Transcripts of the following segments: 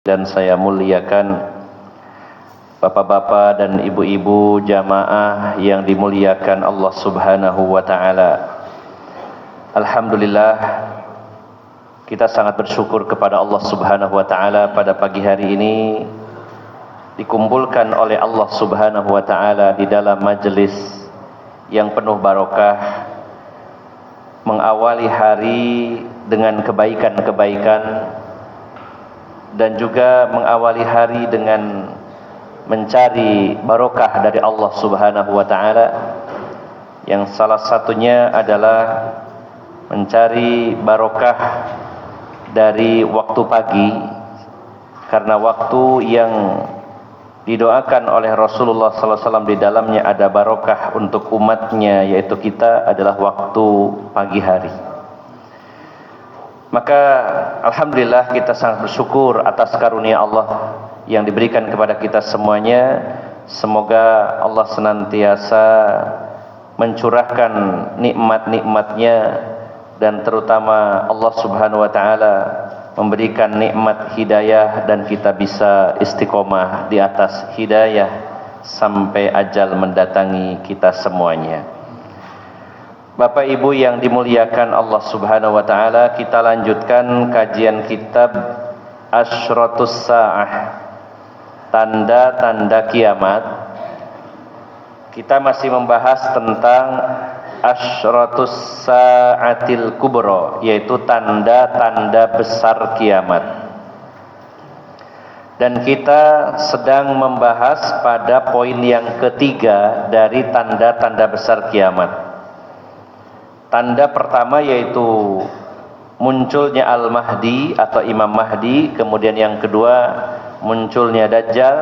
Dan saya muliakan bapak-bapak dan ibu-ibu jamaah yang dimuliakan Allah Subhanahu wa ta'ala. Alhamdulillah, kita sangat bersyukur kepada Allah Subhanahu wa ta'ala pada pagi hari ini dikumpulkan oleh Allah Subhanahu wa ta'ala di dalam majelis yang penuh barokah, mengawali hari dengan kebaikan-kebaikan dan juga mengawali hari dengan mencari barokah dari Allah Subhanahu wa ta'ala, yang salah satunya adalah mencari barokah dari waktu pagi, karena waktu yang didoakan oleh Rasulullah SAW di dalamnya ada barokah untuk umatnya, yaitu kita, adalah waktu pagi hari. Maka alhamdulillah kita sangat bersyukur atas karunia Allah yang diberikan kepada kita semuanya. Semoga Allah senantiasa mencurahkan nikmat-nikmatnya, dan terutama Allah Subhanahu wa ta'ala memberikan nikmat hidayah dan kita bisa istiqomah di atas hidayah sampai ajal mendatangi kita semuanya. Bapak Ibu yang dimuliakan Allah Subhanahu wa ta'ala, kita lanjutkan kajian kitab Asyratus Sa'ah, tanda-tanda kiamat. Kita masih membahas tentang Asyratus Sa'atil Kubra, yaitu tanda-tanda besar kiamat. Dan kita sedang membahas pada poin yang ketiga dari tanda-tanda besar kiamat. Tanda pertama yaitu munculnya Al-Mahdi atau Imam Mahdi, kemudian yang kedua munculnya Dajjal,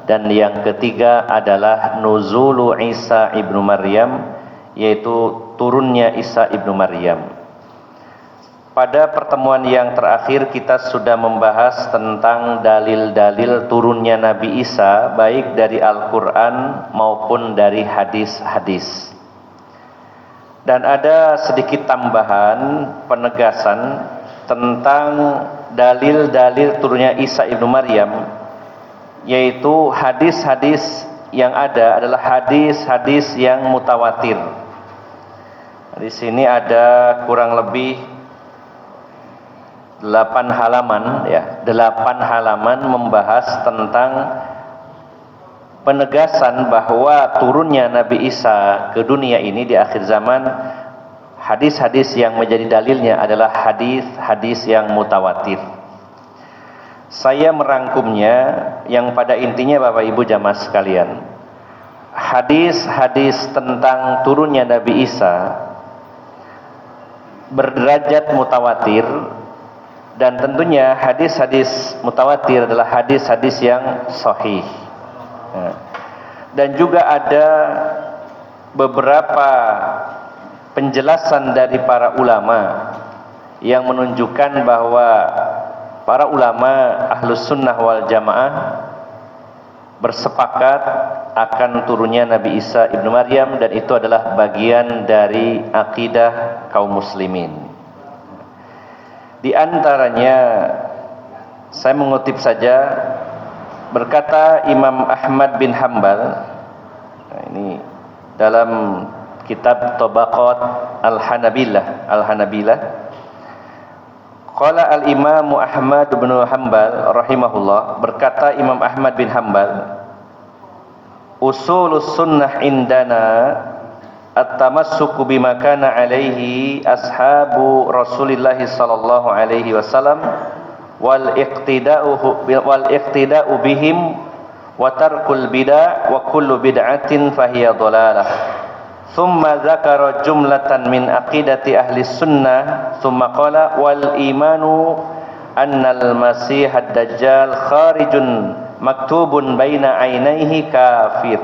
dan yang ketiga adalah nuzulu Isa ibnu Maryam, yaitu turunnya Isa ibnu Maryam. Pada pertemuan yang terakhir kita sudah membahas tentang dalil-dalil turunnya Nabi Isa, baik dari Al-Quran maupun dari hadis-hadis. Dan ada sedikit tambahan penegasan tentang dalil-dalil turunnya Isa ibnu Maryam, yaitu hadis-hadis yang ada adalah hadis-hadis yang mutawatir. Di sini ada kurang lebih 8 halaman, 8 halaman membahas tentang penegasan bahwa turunnya Nabi Isa ke dunia ini di akhir zaman. Hadis-hadis yang menjadi dalilnya adalah hadis-hadis yang mutawatir. Saya merangkumnya yang pada intinya Bapak Ibu jamaah sekalian, hadis-hadis tentang turunnya Nabi Isa berderajat mutawatir, dan tentunya hadis-hadis mutawatir adalah hadis-hadis yang sahih. Dan juga ada beberapa penjelasan dari para ulama yang menunjukkan bahwa para ulama Ahlus Sunnah wal Jamaah bersepakat akan turunnya Nabi Isa ibnu Maryam, dan itu adalah bagian dari akidah kaum muslimin. Di antaranya saya mengutip saja, berkata Imam Ahmad bin Hanbal, ini dalam kitab Tabaqat Al-Hanabilah, qala al-Imam Ahmad bin Hanbal rahimahullah, berkata Imam Ahmad bin Hanbal, usulus sunnah indana at-tamassuku bima kana alaihi ashabu Rasulillah sallallahu alaihi wasallam wal iqtida'u bihim wa tarkul bid'ah wa kullu bid'atin fahiya dhalalah. Thumma dzakara jumlatan min aqidati ahli sunnah, thumma qala wal imanu annal masih ad-dajjal kharijun maktubun baina ainaihi kafir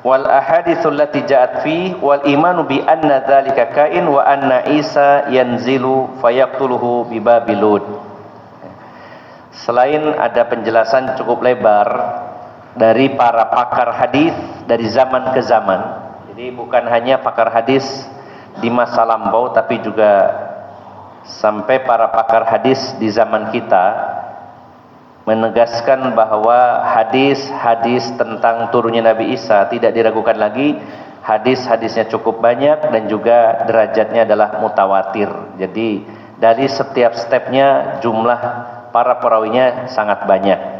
wal ahaditsu allati ja'at fi wal imanu bi anna dzalika kain wa anna Isa yanzilu fayaqtuluhu bi Babilud. Selain ada penjelasan cukup lebar dari para pakar hadis dari zaman ke zaman, jadi bukan hanya pakar hadis di masa lampau, tapi juga sampai para pakar hadis di zaman kita menegaskan bahwa hadis-hadis tentang turunnya Nabi Isa tidak diragukan lagi. Hadis-hadisnya cukup banyak dan juga derajatnya adalah mutawatir. Jadi dari setiap stepnya jumlah para perawinya sangat banyak.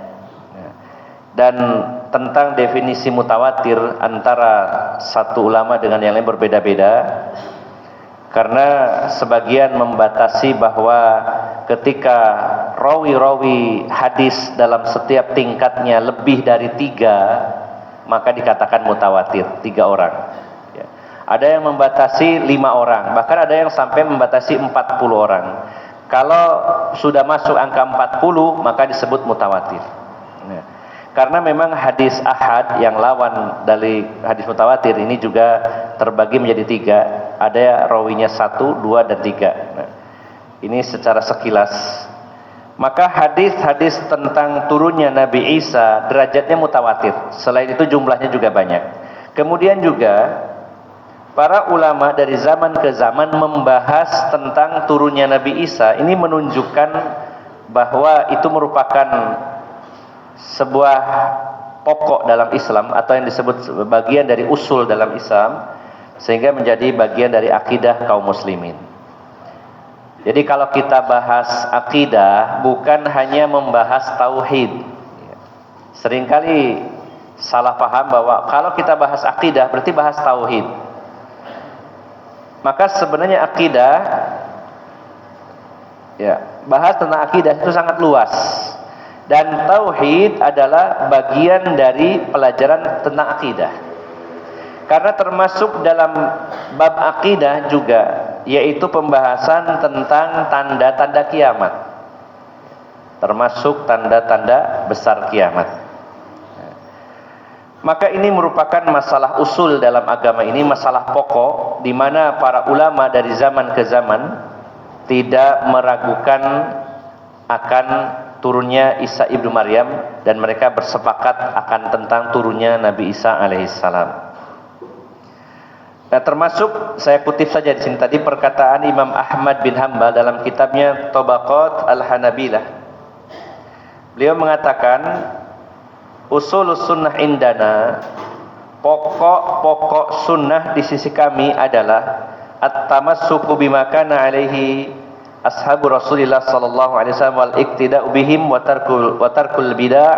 Dan tentang definisi mutawatir antara satu ulama dengan yang lain berbeda-beda, karena sebagian membatasi bahwa ketika rawi-rawi hadis dalam setiap tingkatnya lebih dari 3, maka dikatakan mutawatir, 3 orang. Ya. Ada yang membatasi 5 orang, bahkan ada yang sampai membatasi 40 orang. Kalau sudah masuk angka 40, maka disebut mutawatir. Ya. Karena memang hadis ahad yang lawan dari hadis mutawatir ini juga terbagi menjadi 3. Ada rawinya 1, 2, dan 3. Nah, ini secara sekilas. Maka hadis-hadis tentang turunnya Nabi Isa derajatnya mutawatir. Selain itu jumlahnya juga banyak. Kemudian juga para ulama dari zaman ke zaman membahas tentang turunnya Nabi Isa. Ini menunjukkan bahwa itu merupakan sebuah pokok dalam Islam, atau yang disebut bagian dari usul dalam Islam, sehingga menjadi bagian dari akidah kaum muslimin. Jadi kalau kita bahas akidah, bukan hanya membahas tauhid. Seringkali salah paham bahwa kalau kita bahas akidah berarti bahas tauhid. Maka sebenarnya akidah, ya, bahas tentang akidah itu sangat luas. Dan tauhid adalah bagian dari pelajaran tentang akidah. Karena termasuk dalam bab akidah juga, yaitu pembahasan tentang tanda-tanda kiamat, termasuk tanda-tanda besar kiamat. Maka ini merupakan masalah usul dalam agama ini, masalah pokok, di mana para ulama dari zaman ke zaman tidak meragukan akan turunnya Isa ibnu Maryam, dan mereka bersepakat akan tentang turunnya Nabi Isa alaihissalam. Nah, termasuk saya kutip saja di sini tadi perkataan Imam Ahmad bin Hanbal dalam kitabnya Tabaqat al-Hanabilah. Beliau mengatakan, usulus sunnah indana, pokok-pokok sunnah di sisi kami adalah at-tamassuku bima kana alaihi ashabu Rasulillah sallallahu alaihi wasallam wal iktida'u bihim wa tarkul bid'ah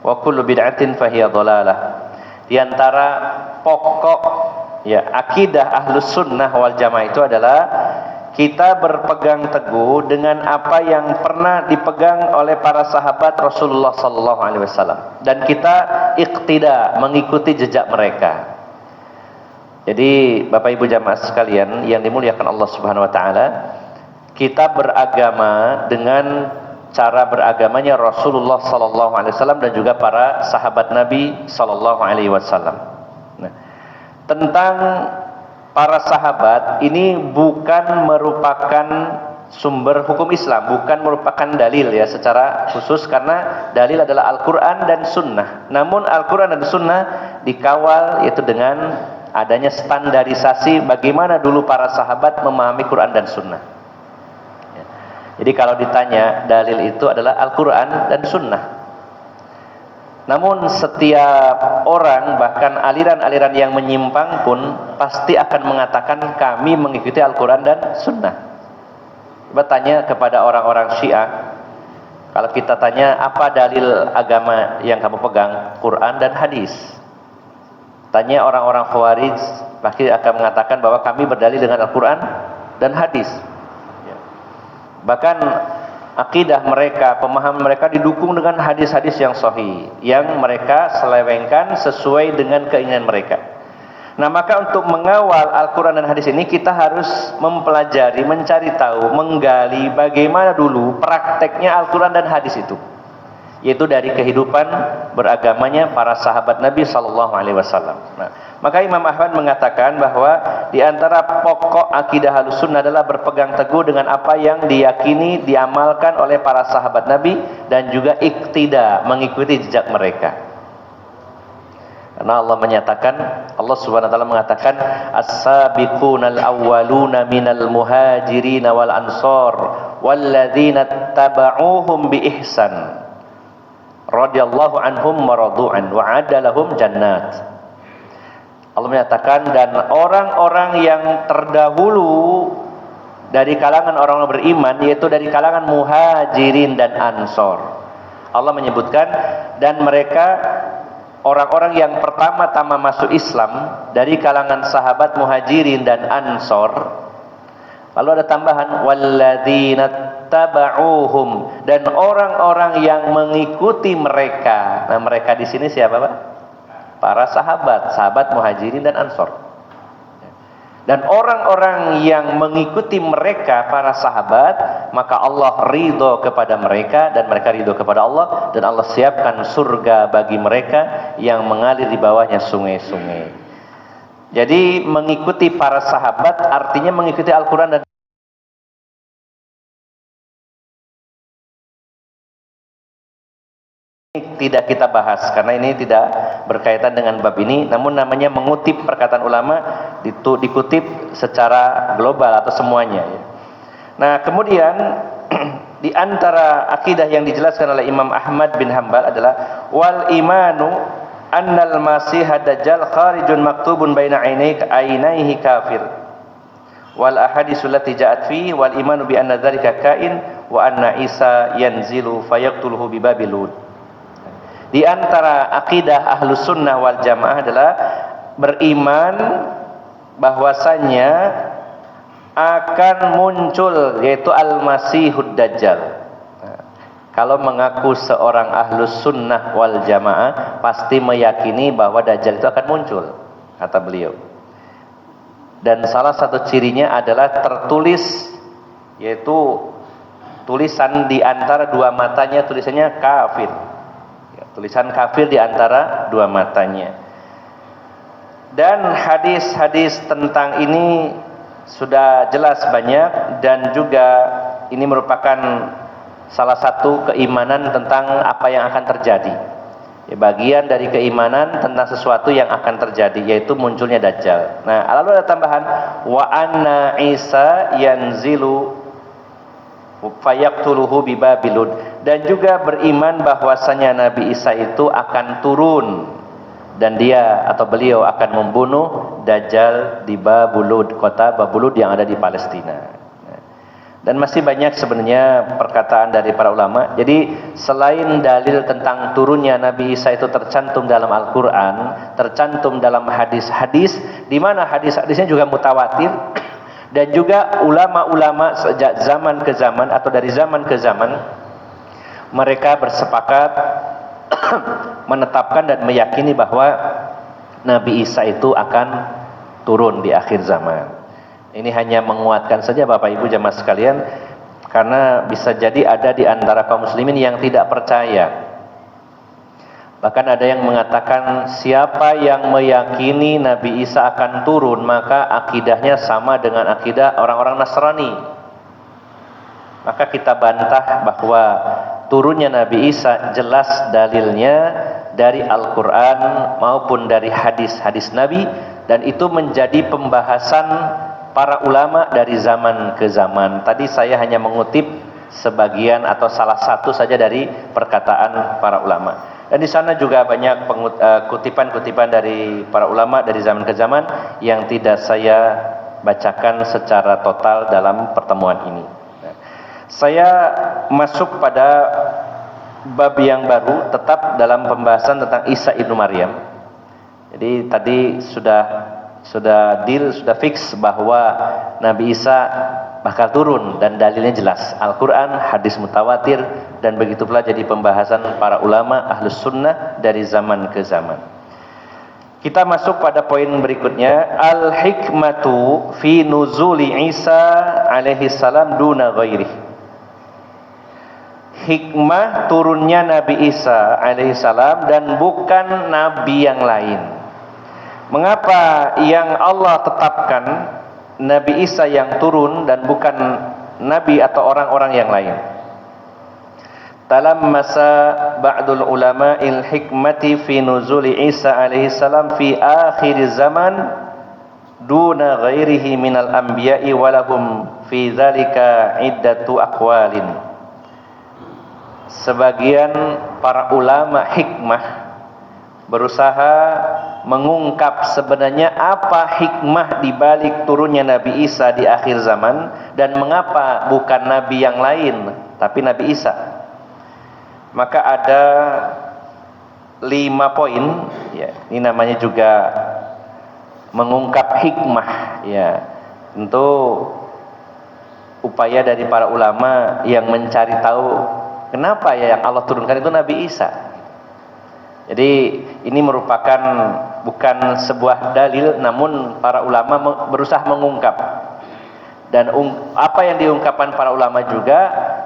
wa kullu bid'atin fahiya dhalalah. Di antara pokok, ya, akidah ahlus sunnah wal jamaah itu adalah kita berpegang teguh dengan apa yang pernah dipegang oleh para sahabat Rasulullah sallallahu alaihi wasallam, dan kita iktida, mengikuti jejak mereka. Jadi Bapak Ibu jamaah sekalian yang dimuliakan Allah Subhanahu wa taala, kita beragama dengan cara beragamanya Rasulullah sallallahu alaihi wasallam dan juga para sahabat Nabi sallallahu alaihi wasallam. Nah, tentang para sahabat ini bukan merupakan sumber hukum Islam, bukan merupakan dalil ya secara khusus, karena dalil adalah Al-Quran dan Sunnah. Namun Al-Quran dan Sunnah dikawal yaitu dengan adanya standarisasi bagaimana dulu para sahabat memahami Quran dan Sunnah. Jadi kalau ditanya, dalil itu adalah Al-Quran dan Sunnah. Namun setiap orang, bahkan aliran-aliran yang menyimpang pun pasti akan mengatakan kami mengikuti Al-Quran dan Sunnah. Bertanya kepada orang-orang Syiah, kalau kita tanya apa dalil agama yang kamu pegang, Quran dan hadis. Tanya orang-orang Khawarij, pasti akan mengatakan bahwa kami berdalil dengan Al-Quran dan hadis. Bahkan akidah mereka, pemahaman mereka didukung dengan hadis-hadis yang sahih, yang mereka selewengkan sesuai dengan keinginan mereka. Nah, maka untuk mengawal Al-Quran dan hadis ini kita harus mempelajari, mencari tahu, menggali bagaimana dulu prakteknya Al-Quran dan hadis itu, yaitu dari kehidupan beragamanya para sahabat Nabi sallallahu alaihi wasallam. Nah, maka Imam Ahmad mengatakan bahwa di antara pokok akidah Ahlussunnah adalah berpegang teguh dengan apa yang diyakini, diamalkan oleh para sahabat Nabi, dan juga iktida, mengikuti jejak mereka. Karena Allah menyatakan, Allah Subhanahu wa taala mengatakan, as-sabiqunal awwaluna minal muhajirin wal ansar walladzina tabauhum bi ihsan radhiyallahu anhum wa radu'an wa 'adda lahum jannat. Allah menyatakan, dan orang-orang yang terdahulu dari kalangan orang-orang beriman, yaitu dari kalangan muhajirin dan ansor. Allah menyebutkan, dan mereka orang-orang yang pertama-tama masuk Islam dari kalangan sahabat muhajirin dan ansor. Lalu ada tambahan, walladzina taba'uhum, dan orang-orang yang mengikuti mereka. Nah, mereka di sini siapa, Pak? Para sahabat muhajirin dan ansor. Dan orang-orang yang mengikuti mereka, para sahabat, maka Allah ridho kepada mereka dan mereka ridho kepada Allah, dan Allah siapkan surga bagi mereka yang mengalir di bawahnya sungai-sungai. Jadi mengikuti para sahabat artinya mengikuti Al-Quran dan tidak kita bahas karena ini tidak berkaitan dengan bab ini, namun namanya mengutip perkataan ulama, dikutip secara global atau semuanya ya. Nah, kemudian di antara akidah yang dijelaskan oleh Imam Ahmad bin Hanbal adalah wal imanu annal masih dajjal kharijun maktubun baina ainaihi kafir wal ahaditsul lati ja'at fi wal imanu bi anna dzalika kain wa anna Isa yanzilu fayaqtuluhu bi Babilud. Di antara akidah Ahlus Sunnah wal Jamaah adalah beriman bahwasanya akan muncul, yaitu Al-Masihud Dajjal. Nah, kalau mengaku seorang Ahlus Sunnah wal Jamaah pasti meyakini bahwa Dajjal itu akan muncul, kata beliau. Dan salah satu cirinya adalah tertulis, yaitu tulisan di antara dua matanya tulisannya kafir. Tulisan kafir di antara dua matanya. Dan hadis-hadis tentang ini sudah jelas banyak, dan juga ini merupakan salah satu keimanan tentang apa yang akan terjadi. Ya, bagian dari keimanan tentang sesuatu yang akan terjadi, yaitu munculnya Dajjal. Nah, lalu ada tambahan wa anna Isa yanzilu fayaqtuluhu bi Babilud, dan juga beriman bahwasanya Nabi Isa itu akan turun dan dia atau beliau akan membunuh Dajjal di Babulud, kota Babulud yang ada di Palestina. Dan masih banyak sebenarnya perkataan dari para ulama. Jadi selain dalil tentang turunnya Nabi Isa itu tercantum dalam Al-Quran, tercantum dalam hadis-hadis, di mana hadis-hadisnya juga mutawatir. Dan juga ulama-ulama sejak zaman ke zaman atau dari zaman ke zaman mereka bersepakat menetapkan dan meyakini bahwa Nabi Isa itu akan turun di akhir zaman. Ini hanya menguatkan saja Bapak Ibu jamaah sekalian, karena bisa jadi ada di antara kaum muslimin yang tidak percaya. Bahkan ada yang mengatakan siapa yang meyakini Nabi Isa akan turun maka akidahnya sama dengan akidah orang-orang Nasrani. Maka kita bantah bahwa turunnya Nabi Isa jelas dalilnya dari Al-Quran maupun dari hadis-hadis Nabi, dan itu menjadi pembahasan para ulama dari zaman ke zaman. Tadi saya hanya mengutip sebagian atau salah satu saja dari perkataan para ulama. Dan di sana juga banyak kutipan-kutipan dari para ulama dari zaman ke zaman yang tidak saya bacakan secara total dalam pertemuan ini. Saya masuk pada bab yang baru, tetap dalam pembahasan tentang Isa ibnu Maryam. Jadi tadi sudah fix bahwa Nabi Isa bakal turun dan dalilnya jelas Al-Quran, hadis mutawatir, dan begitu pula jadi pembahasan para ulama Ahlus Sunnah dari zaman ke zaman. Kita masuk pada poin berikutnya, al-hikmatu fi nuzuli Isa alaihi salam duna ghairih. Hikmah turunnya Nabi Isa alaihi salam dan bukan nabi yang lain. Mengapa yang Allah tetapkan Nabi Isa yang turun dan bukan nabi atau orang-orang yang lain? Talammasa ba'dul ulama'il hikmati fi nuzuli Isa alaihi salam fi akhir zaman duna ghairihi minal anbiya'i walahum fi dzalika iddatu aqwalin. sebagian para ulama hikmah berusaha mengungkap sebenarnya apa hikmah di balik turunnya Nabi Isa di akhir zaman dan mengapa bukan nabi yang lain tapi Nabi Isa. Maka ada 5 poin, ya, ini namanya juga mengungkap hikmah, ya. Tentu upaya dari para ulama yang mencari tahu kenapa ya yang Allah turunkan itu Nabi Isa. Jadi ini merupakan bukan sebuah dalil, namun para ulama berusaha mengungkap. Dan apa yang diungkapkan para ulama juga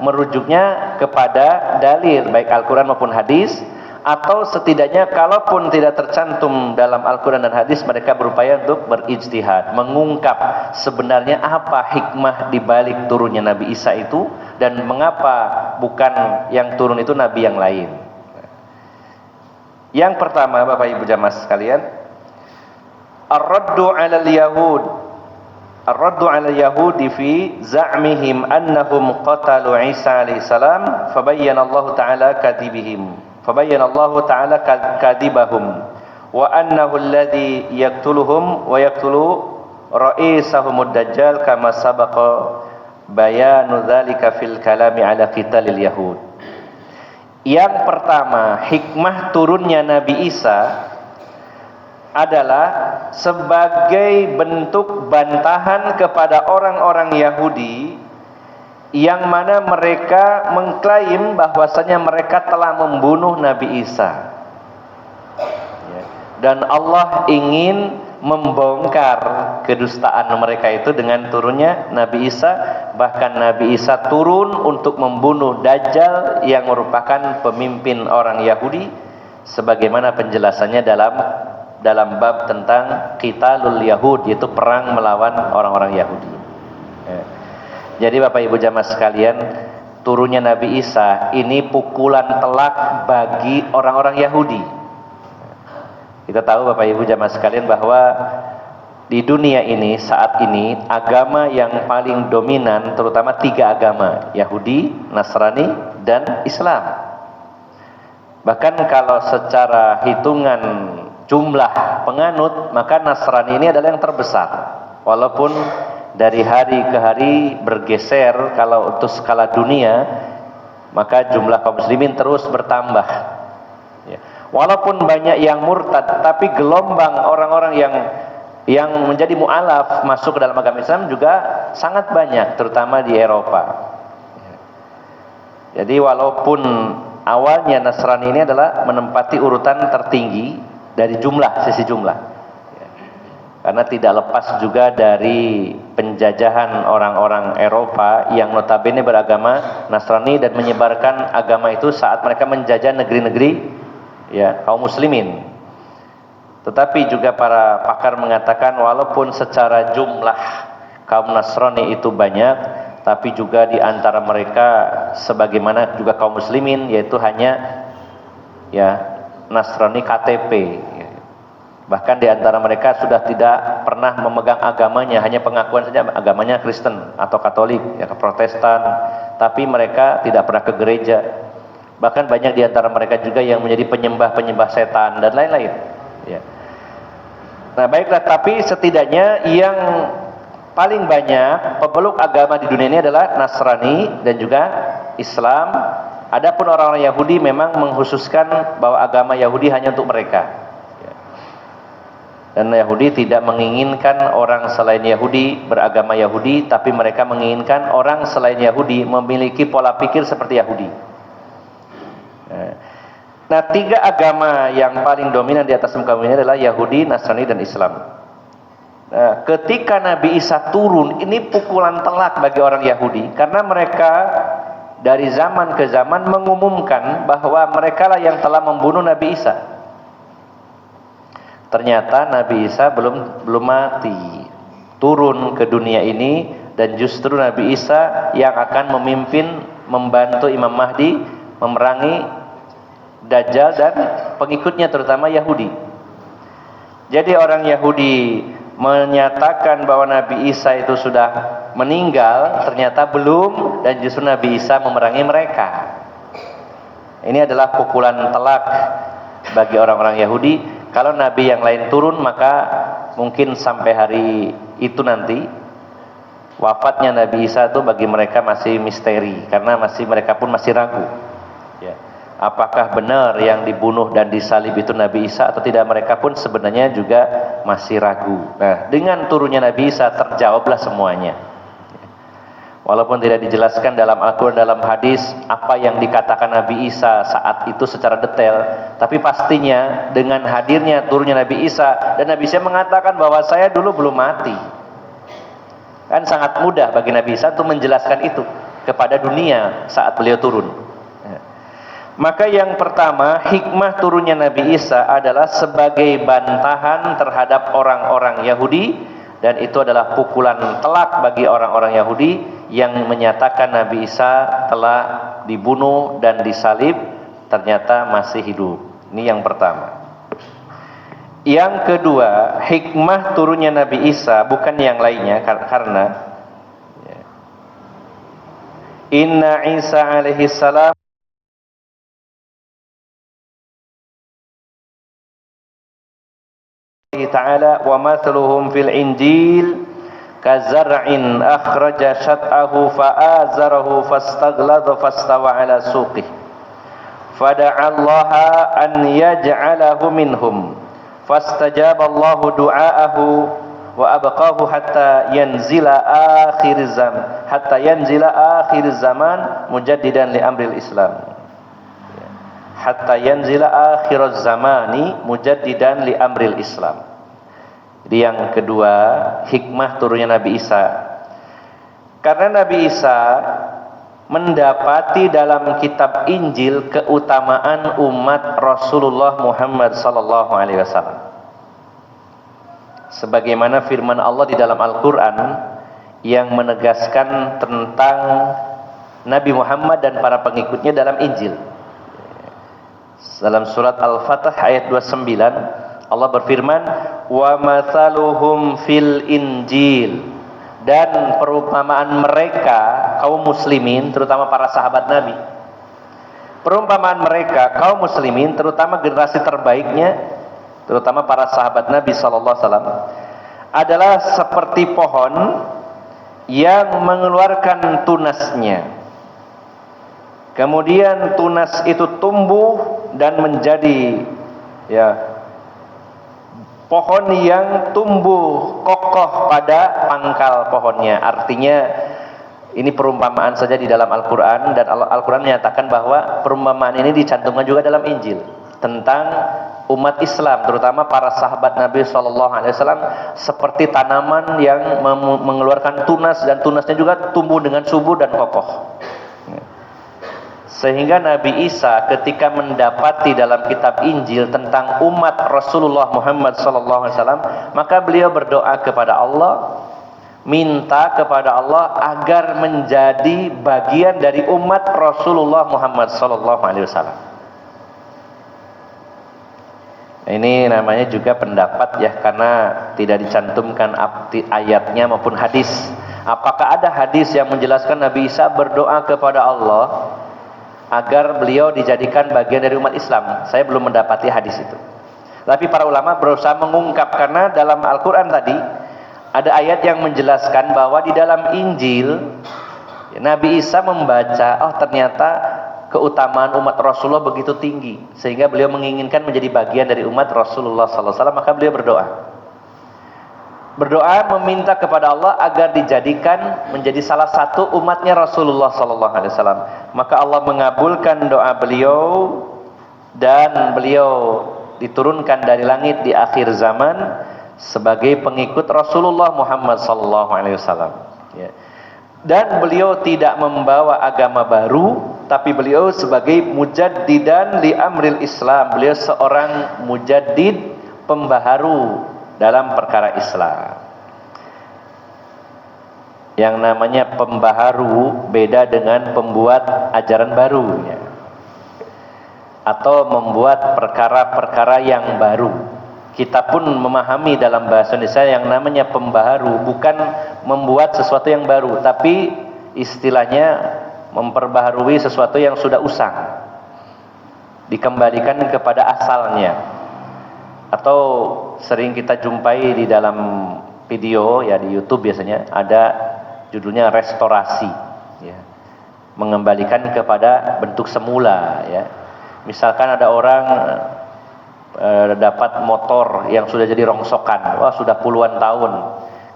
merujuknya kepada dalil baik Al-Quran maupun hadis, atau setidaknya kalaupun tidak tercantum dalam Al-Quran dan hadis, mereka berupaya untuk berijtihad, mengungkap sebenarnya apa hikmah di balik turunnya Nabi Isa itu dan mengapa bukan yang turun itu nabi yang lain. Yang pertama, Bapak Ibu jamaah sekalian, ar-raddu 'alal yahud, ar-raddu 'alal yahudi fi za'mihim annahum qatalu Isa alaihi salam, fabayyana Allah taala kadhibihim, fabayyana Allah taala kadhibahum wa annahu alladhi yaqtuluhum wa yaqtulu ra'isahumud dajjal kama sabaqa bayanu dzalika fil kalami 'ala qitalil yahud. Yang pertama, hikmah turunnya Nabi Isa adalah sebagai bentuk bantahan kepada orang-orang Yahudi yang mana mereka mengklaim bahwasanya mereka telah membunuh Nabi Isa. Dan Allah ingin membongkar kedustaan mereka itu dengan turunnya Nabi Isa. Bahkan Nabi Isa turun untuk membunuh Dajjal yang merupakan pemimpin orang Yahudi, sebagaimana penjelasannya dalam bab tentang qitalul Yahud, yaitu perang melawan orang-orang Yahudi. Jadi Bapak Ibu jamaah sekalian, turunnya Nabi Isa ini pukulan telak bagi orang-orang Yahudi. Kita tahu Bapak Ibu jamaah sekalian bahwa di dunia ini saat ini agama yang paling dominan terutama 3 agama, Yahudi, Nasrani, dan Islam. Bahkan kalau secara hitungan jumlah penganut, maka Nasrani ini adalah yang terbesar. Walaupun dari hari ke hari bergeser, kalau untuk skala dunia maka jumlah kaum muslimin terus bertambah. Walaupun banyak yang murtad, tapi gelombang orang-orang yang menjadi mu'alaf masuk ke dalam agama Islam juga sangat banyak, terutama di Eropa. Jadi walaupun awalnya Nasrani ini adalah menempati urutan tertinggi dari sisi jumlah, karena tidak lepas juga dari penjajahan orang-orang Eropa yang notabene beragama Nasrani dan menyebarkan agama itu saat mereka menjajah negeri-negeri, ya, kaum muslimin. Tetapi juga para pakar mengatakan walaupun secara jumlah kaum Nasrani itu banyak, tapi juga di antara mereka sebagaimana juga kaum muslimin, yaitu hanya ya Nasrani KTP. Bahkan di antara mereka sudah tidak pernah memegang agamanya, hanya pengakuan saja agamanya Kristen atau Katolik, ya, Protestan, tapi mereka tidak pernah ke gereja. Bahkan banyak di antara mereka juga yang menjadi penyembah setan dan lain-lain. Ya. Nah baiklah, tapi setidaknya yang paling banyak pemeluk agama di dunia ini adalah Nasrani dan juga Islam. Adapun orang-orang Yahudi memang mengkhususkan bahwa agama Yahudi hanya untuk mereka. Ya. Dan Yahudi tidak menginginkan orang selain Yahudi beragama Yahudi, tapi mereka menginginkan orang selain Yahudi memiliki pola pikir seperti Yahudi. Nah, 3 agama yang paling dominan di atas muka bumi ini adalah Yahudi, Nasrani, dan Islam. Nah, ketika Nabi Isa turun, ini pukulan telak bagi orang Yahudi, karena mereka dari zaman ke zaman mengumumkan bahwa mereka lah yang telah membunuh Nabi Isa. Ternyata Nabi Isa belum mati, turun ke dunia ini, dan justru Nabi Isa yang akan membantu Imam Mahdi memerangi Dajjal dan pengikutnya terutama Yahudi. Jadi orang Yahudi menyatakan bahwa Nabi Isa itu sudah meninggal, ternyata belum, dan justru Nabi Isa memerangi mereka. Ini adalah pukulan telak bagi orang-orang Yahudi. Kalau nabi yang lain turun, maka mungkin sampai hari itu nanti wafatnya Nabi Isa itu bagi mereka masih misteri, karena mereka pun masih ragu. Ya. Apakah benar yang dibunuh dan disalib itu Nabi Isa atau tidak? Mereka pun sebenarnya juga masih ragu. Nah, dengan turunnya Nabi Isa terjawablah semuanya. Walaupun tidak dijelaskan dalam Al-Quran, dalam hadis apa yang dikatakan Nabi Isa saat itu secara detail, tapi pastinya dengan hadirnya turunnya Nabi Isa, dan Nabi Isa mengatakan bahwa saya dulu belum mati. Kan sangat mudah bagi Nabi Isa untuk menjelaskan itu kepada dunia saat beliau turun. Maka yang pertama, hikmah turunnya Nabi Isa adalah sebagai bantahan terhadap orang-orang Yahudi, dan itu adalah pukulan telak bagi orang-orang Yahudi yang menyatakan Nabi Isa telah dibunuh dan disalib, ternyata masih hidup. Ini yang pertama. Yang kedua, hikmah turunnya Nabi Isa bukan yang lainnya, karena Inna Isa alaihi salam ta'ala wa mathaluhum fil injil kazar'in akhraja syat'ahu fa'azarahu fastagladha fastawa ala suqih fada'allaha an yaj'alahu minhum fastajaballahu du'aahu wa abqahu hatta yanzila akhir zaman mujaddidan li amril Islam. Hatta yanzila akhir zamani mujaddidan li amril Islam. Jadi yang kedua, hikmah turunnya Nabi Isa. Karena Nabi Isa mendapati dalam kitab Injil keutamaan umat Rasulullah Muhammad sallallahu alaihi wasallam. Sebagaimana firman Allah di dalam Al-Qur'an yang menegaskan tentang Nabi Muhammad dan para pengikutnya dalam Injil. Dalam surat Al-Fatah ayat 29 Allah berfirman, wa mathaluhum fil injil, dan perumpamaan mereka kaum muslimin, terutama para sahabat Nabi, perumpamaan mereka kaum muslimin, terutama generasi terbaiknya, terutama para sahabat Nabi sallallahu alaihi wasallam, adalah seperti pohon yang mengeluarkan tunasnya. Kemudian tunas itu tumbuh dan menjadi pohon yang tumbuh kokoh pada pangkal pohonnya. Artinya ini perumpamaan saja di dalam Al-Quran, dan Al-Quran menyatakan bahwa perumpamaan ini dicantumkan juga dalam Injil tentang umat Islam, terutama para sahabat Nabi SAW, seperti tanaman yang mengeluarkan tunas, dan tunasnya juga tumbuh dengan subur dan kokoh. Sehingga Nabi Isa ketika mendapati dalam kitab Injil tentang umat Rasulullah Muhammad SAW, maka beliau berdoa kepada Allah, minta kepada Allah agar menjadi bagian dari umat Rasulullah Muhammad SAW. Ini namanya juga pendapat ya, karena tidak dicantumkan ayatnya maupun hadis. Apakah ada hadis yang menjelaskan Nabi Isa berdoa kepada Allah agar beliau dijadikan bagian dari umat Islam? Saya belum mendapati hadis itu. Tapi para ulama berusaha mengungkap, karena dalam Al-Quran tadi ada ayat yang menjelaskan bahwa di dalam Injil Nabi Isa membaca, oh ternyata keutamaan umat Rasulullah begitu tinggi, sehingga beliau menginginkan menjadi bagian dari umat Rasulullah SAW. Maka beliau berdoa meminta kepada Allah agar dijadikan menjadi salah satu umatnya Rasulullah SAW. Maka Allah mengabulkan doa beliau, dan beliau diturunkan dari langit di akhir zaman sebagai pengikut Rasulullah Muhammad SAW. Dan beliau tidak membawa agama baru, tapi beliau sebagai mujaddidan li amril Islam. Beliau seorang mujaddid, pembaharu dalam perkara Islam. Yang namanya pembaharu beda dengan pembuat ajaran baru ya, atau membuat perkara-perkara yang baru. Kita pun memahami dalam bahasa Indonesia yang namanya pembaharu bukan membuat sesuatu yang baru, tapi istilahnya memperbaharui sesuatu yang sudah usang. dikembalikan kepada asalnya. Atau sering kita jumpai di dalam video ya di YouTube biasanya ada judulnya restorasi ya. Mengembalikan kepada bentuk semula ya. Misalkan ada orang dapat motor yang sudah jadi rongsokan, wah sudah puluhan tahun.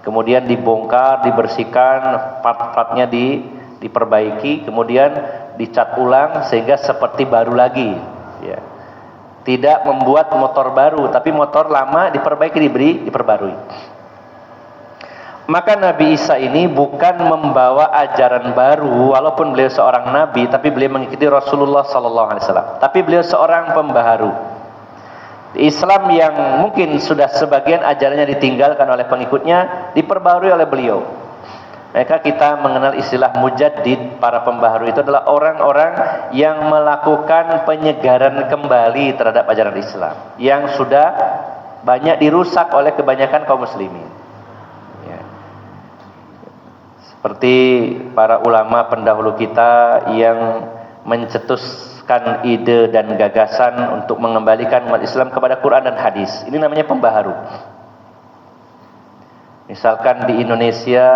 Kemudian dibongkar, dibersihkan, part-partnya diperbaiki, kemudian dicat ulang sehingga seperti baru lagi ya. Tidak membuat motor baru, tapi motor lama diperbaiki, diperbarui. Maka Nabi Isa ini bukan membawa ajaran baru, walaupun beliau seorang nabi, tapi beliau mengikuti Rasulullah SAW. Tapi beliau seorang pembaharu. Islam yang mungkin sudah sebagian ajarannya ditinggalkan oleh pengikutnya, diperbarui oleh beliau. Maka kita mengenal istilah mujaddid. Para pembaharu itu adalah orang-orang yang melakukan penyegaran kembali terhadap ajaran Islam yang sudah banyak dirusak oleh kebanyakan kaum muslimin ya. Seperti para ulama pendahulu kita yang mencetuskan ide dan gagasan untuk mengembalikan umat Islam kepada Quran dan hadis. Ini namanya pembaharu. Misalkan di Indonesia,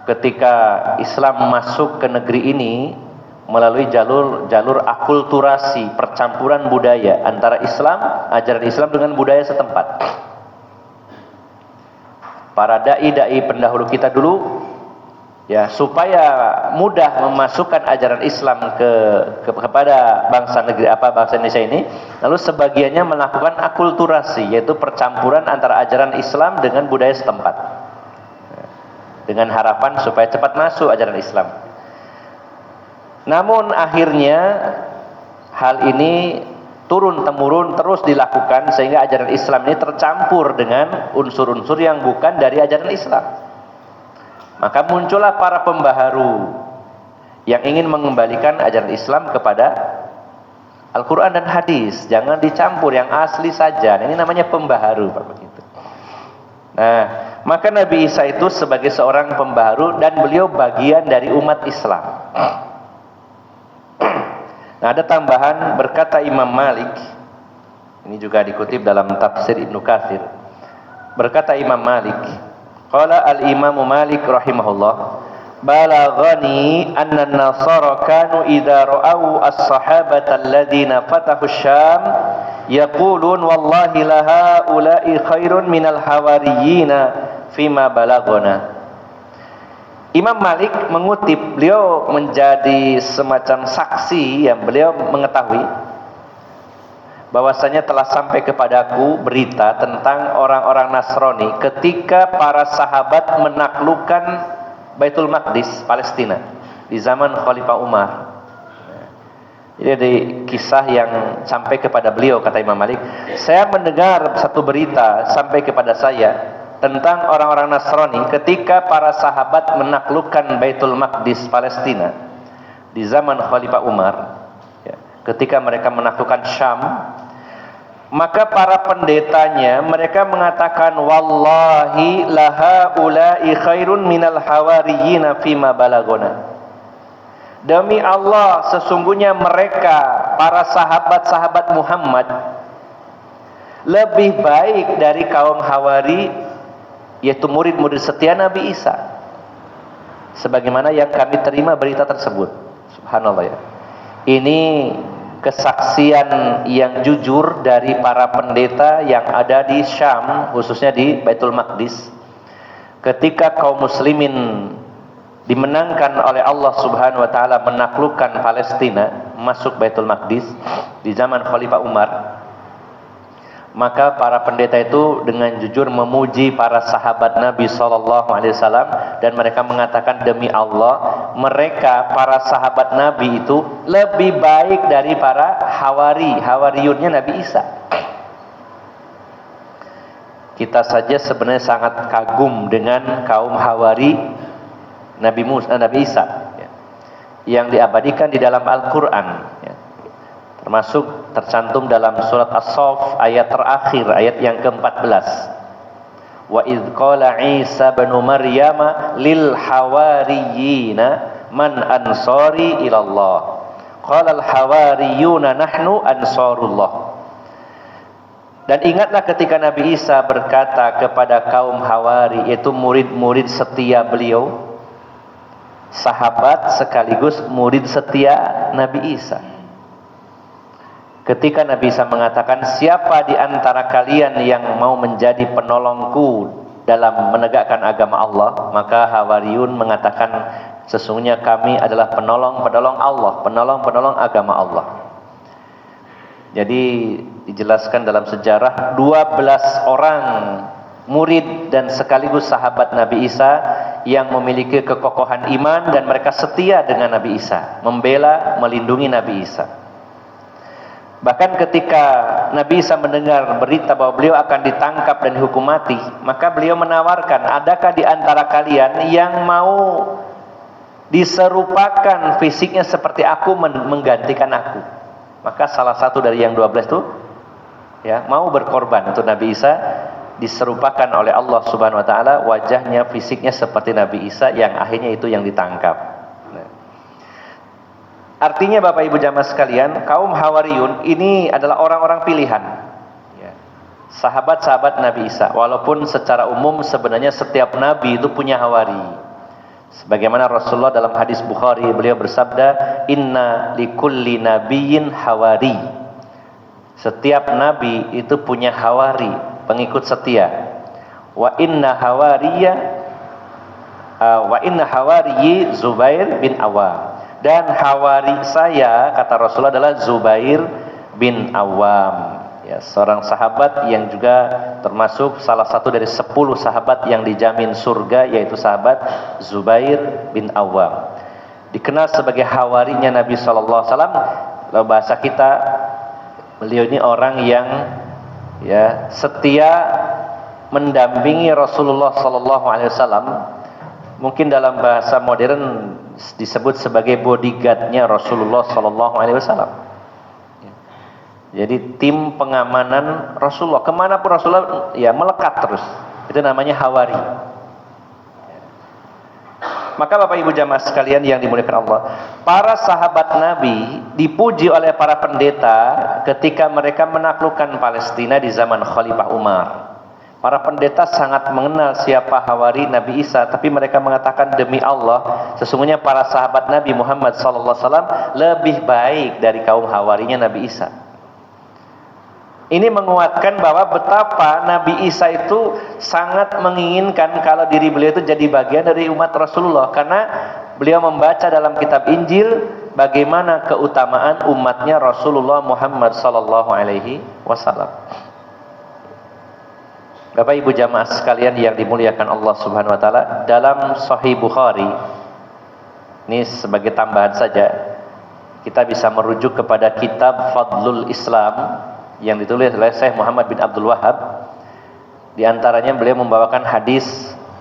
ketika Islam masuk ke negeri ini melalui jalur akulturasi, percampuran budaya antara Islam, ajaran Islam dengan budaya setempat. Para dai pendahulu kita dulu ya, supaya mudah memasukkan ajaran Islam kepada bangsa Indonesia ini, lalu sebagiannya melakukan akulturasi, yaitu percampuran antara ajaran Islam dengan budaya setempat, dengan harapan supaya cepat masuk ajaran Islam. Namun akhirnya hal ini turun-temurun terus dilakukan sehingga ajaran Islam ini tercampur dengan unsur-unsur yang bukan dari ajaran Islam. Maka muncullah para pembaharu yang ingin mengembalikan ajaran Islam kepada Al-Quran dan hadis. Jangan dicampur, yang asli saja. Ini namanya pembaharu, Pak, begitu. Nah, maka Nabi Isa itu sebagai seorang pembaharu dan beliau bagian dari umat Islam. Nah, ada tambahan, berkata Imam Malik, ini juga dikutip dalam tafsir Ibnu Katsir. Berkata Imam Malik, qala al-Imam Malik rahimahullah, balaghani anna an-nasara kanu idza ra'au as-sahabata alladziina fatahu asy-Syam yaqulun wallahi la haula'i khairun minal hawariyina fima balaghana. Imam Malik mengutip, beliau menjadi semacam saksi yang beliau mengetahui bahwasanya telah sampai kepadaku berita tentang orang-orang Nasrani ketika para sahabat menaklukkan Baitul Maqdis, Palestina di zaman Khalifah Umar. Jadi ada kisah yang sampai kepada beliau, kata Imam Malik, saya mendengar satu berita sampai kepada saya tentang orang-orang Nasrani ketika para sahabat menaklukkan Baitul Maqdis, Palestina di zaman Khalifah Umar ya, ketika mereka menaklukkan Syam, maka para pendetanya mereka mengatakan wallahi laha ulai khairun minal hawariyina fima balagona. Demi Allah, sesungguhnya mereka para sahabat-sahabat Muhammad lebih baik dari kaum Hawari, yaitu murid-murid setia Nabi Isa, sebagaimana yang kami terima berita tersebut. Subhanallah ya. Ini kesaksian yang jujur dari para pendeta yang ada di Syam, khususnya di Baitul Maqdis, ketika kaum muslimin dimenangkan oleh Allah Subhanahu wa taala menaklukkan Palestina, masuk Baitul Maqdis di zaman Khalifah Umar. Maka para pendeta itu dengan jujur memuji para sahabat Nabi SAW dan mereka mengatakan demi Allah, mereka para sahabat Nabi itu lebih baik dari para hawariyunnya Nabi Isa. Kita saja sebenarnya sangat kagum dengan kaum Hawari Nabi Isa ya, yang diabadikan di dalam Al-Quran ya. Termasuk tercantum dalam surat As-Saff ayat terakhir, ayat yang ke-14. Wa idz qala Isa bin Maryam lil hawariyina man ansari ilallah Qala al-hawariyuna nahnu ansarullah. Dan ingatlah ketika Nabi Isa berkata kepada kaum Hawari, yaitu murid-murid setia beliau, sahabat sekaligus murid setia Nabi Isa. Ketika Nabi Isa mengatakan, siapa di antara kalian yang mau menjadi penolongku dalam menegakkan agama Allah, maka Hawariyun mengatakan, sesungguhnya kami adalah penolong-penolong Allah, penolong-penolong agama Allah. Jadi dijelaskan dalam sejarah 12 orang murid dan sekaligus sahabat Nabi Isa yang memiliki kekokohan iman dan mereka setia dengan Nabi Isa, membela, melindungi Nabi Isa. Bahkan ketika Nabi Isa mendengar berita bahwa beliau akan ditangkap dan dihukum mati, maka beliau menawarkan, adakah di antara kalian yang mau diserupakan fisiknya seperti aku menggantikan aku? Maka salah satu dari yang 12 itu mau berkorban untuk Nabi Isa, diserupakan oleh Allah Subhanahu wa taala, wajahnya, fisiknya seperti Nabi Isa, yang akhirnya itu yang ditangkap. Artinya Bapak Ibu jamaah sekalian, kaum Hawariyun ini adalah orang-orang pilihan, sahabat-sahabat Nabi Isa. Walaupun secara umum sebenarnya setiap nabi itu punya hawari. Sebagaimana Rasulullah dalam hadis Bukhari, beliau bersabda, inna likulli nabiyyin hawari. Setiap nabi itu punya hawari, pengikut setia. Wa inna hawariyi Zubair bin Awam. Dan hawari saya, kata Rasulullah, adalah Zubair bin Awam, seorang sahabat yang juga termasuk salah satu dari 10 sahabat yang dijamin surga, yaitu sahabat Zubair bin Awam. Dikenal sebagai hawarinya Nabi SAW. Kalau bahasa kita, beliau ini orang yang setia mendampingi Rasulullah SAW. Mungkin dalam bahasa modern disebut sebagai bodyguardnya Rasulullah SAW. Jadi tim pengamanan Rasulullah, kemanapun Rasulullah melekat terus. Itu namanya hawari. Maka Bapak Ibu jamaah sekalian yang dimuliakan Allah, para sahabat Nabi dipuji oleh para pendeta ketika mereka menaklukkan Palestina di zaman Khalifah Umar. Para pendeta sangat mengenal siapa hawari Nabi Isa, tapi mereka mengatakan, demi Allah, sesungguhnya para sahabat Nabi Muhammad SAW lebih baik dari kaum hawarinya Nabi Isa. Ini menguatkan bahwa betapa Nabi Isa itu sangat menginginkan kalau diri beliau itu jadi bagian dari umat Rasulullah, karena beliau membaca dalam kitab Injil bagaimana keutamaan umatnya Rasulullah Muhammad SAW. Bapak Ibu jamaah sekalian yang dimuliakan Allah Subhanahu wa taala, dalam Sahih Bukhari, ini sebagai tambahan saja, kita bisa merujuk kepada kitab Fadlul Islam yang ditulis oleh Syekh Muhammad bin Abdul Wahab. Di antaranya beliau membawakan hadis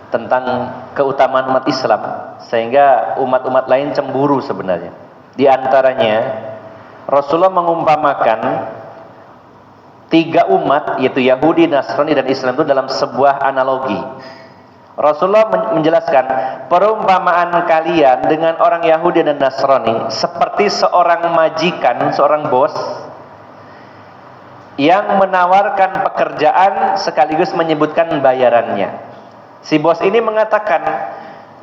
tentang keutamaan umat Islam sehingga umat-umat lain cemburu sebenarnya. Di antaranya Rasulullah mengumpamakan 3 umat, yaitu Yahudi, Nasrani, dan Islam itu dalam sebuah analogi. Rasulullah menjelaskan, perumpamaan kalian dengan orang Yahudi dan Nasrani seperti seorang majikan, seorang bos yang menawarkan pekerjaan sekaligus menyebutkan bayarannya. Si bos ini mengatakan,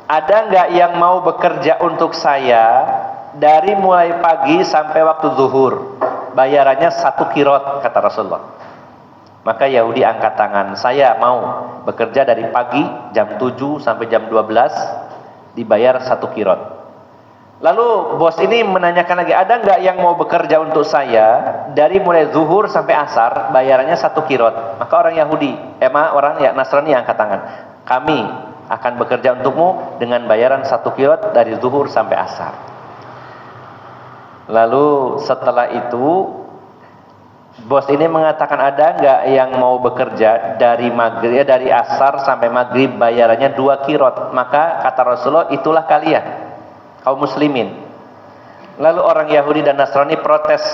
ada nggak yang mau bekerja untuk saya dari mulai pagi sampai waktu zuhur? Bayarannya 1 kirot, kata Rasulullah. Maka Yahudi angkat tangan, saya mau bekerja dari pagi jam 7 sampai jam 12, dibayar 1 kirot. Lalu bos ini menanyakan lagi, ada nggak yang mau bekerja untuk saya dari mulai zuhur sampai asar, bayarannya 1 kirot? Maka orang Yahudi, orang Nasrani angkat tangan, kami akan bekerja untukmu dengan bayaran 1 kirot dari zuhur sampai asar. Lalu setelah itu bos ini mengatakan, ada nggak yang mau bekerja dari maghrib, dari asar sampai maghrib, bayarannya 2 kirot? Maka kata Rasulullah, itulah kalian, kaum muslimin. Lalu orang Yahudi dan Nasrani protes,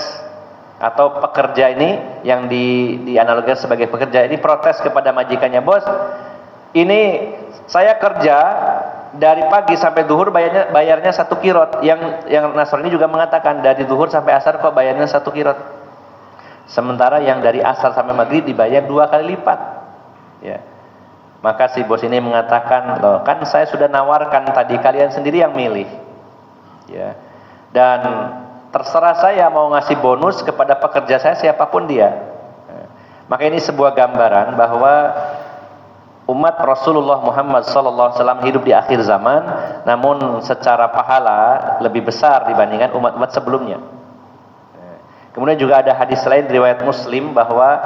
atau pekerja ini yang dianalogikan sebagai pekerja ini protes kepada majikannya, bos, ini saya kerja dari pagi sampai zuhur bayarnya 1 qirot. Yang Nasrani juga mengatakan dari zuhur sampai asar kok bayarnya 1 qirot. Sementara yang dari asar sampai maghrib dibayar 2 kali lipat. Ya. Maka si bos ini mengatakan, loh kan saya sudah nawarkan tadi, kalian sendiri yang milih. Ya. Dan terserah saya mau ngasih bonus kepada pekerja saya siapapun dia. Maka ini sebuah gambaran bahwa umat Rasulullah Muhammad SAW hidup di akhir zaman, namun secara pahala lebih besar dibandingkan umat-umat sebelumnya. Kemudian juga ada hadis lain riwayat Muslim bahwa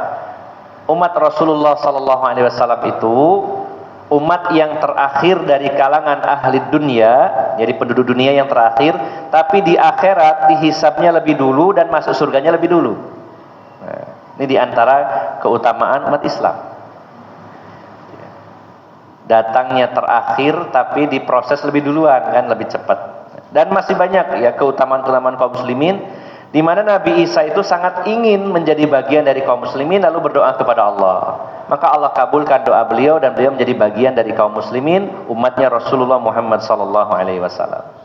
umat Rasulullah SAW itu umat yang terakhir dari kalangan ahli dunia, jadi penduduk dunia yang terakhir, tapi di akhirat dihisabnya lebih dulu dan masuk surganya lebih dulu. Nah, ini diantara keutamaan umat Islam. Datangnya terakhir tapi diproses lebih duluan, kan lebih cepat. Dan masih banyak ya keutamaan-keutamaan kaum muslimin, di mana Nabi Isa itu sangat ingin menjadi bagian dari kaum muslimin lalu berdoa kepada Allah. Maka Allah kabulkan doa beliau dan beliau menjadi bagian dari kaum muslimin, umatnya Rasulullah Muhammad SAW.